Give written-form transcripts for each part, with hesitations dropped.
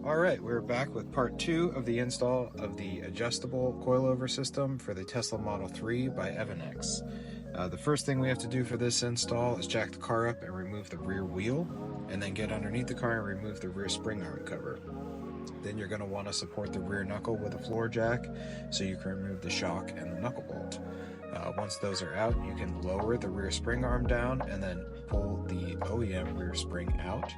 All right, we're back with part 2 of the install of the adjustable coilover system for the Tesla Model 3 by Evannex. The first thing we have to do for this install is jack the car up and remove the rear wheel, and then get underneath the car and remove the rear spring arm cover. Then you're going to want to support the rear knuckle with a floor jack so you can remove the shock and the knuckle bolt. Once those are out, you can lower the rear spring arm down and then pull the OEM rear spring out.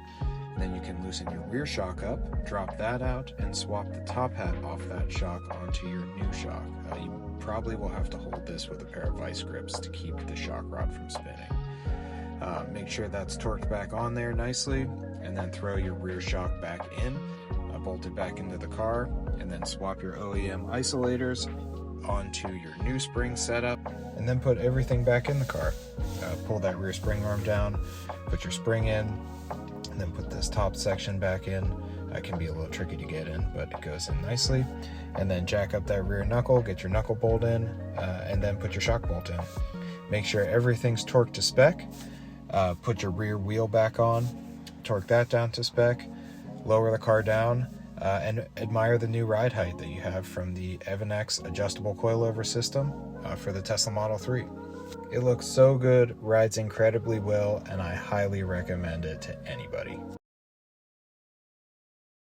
And then you can loosen your rear shock up, drop that out, and swap the top hat off that shock onto your new shock. You probably will have to hold this with a pair of vice grips to keep the shock rod from spinning. Make sure that's torqued back on there nicely, and then throw your rear shock back in, bolt it back into the car, and then swap your OEM isolators onto your new spring setup, and then put everything back in the car. Pull that rear spring arm down, put your spring in, and then put this top section back in. It can be a little tricky to get in, but it goes in nicely. And then jack up that rear knuckle, get your knuckle bolt in, and then put your shock bolt in. Make sure everything's torqued to spec. Put your rear wheel back on, torque that down to spec, lower the car down, and admire the new ride height that you have from the Evannex Adjustable Coilover system for the Tesla Model 3. It looks so good, rides incredibly well, and I highly recommend it to anybody.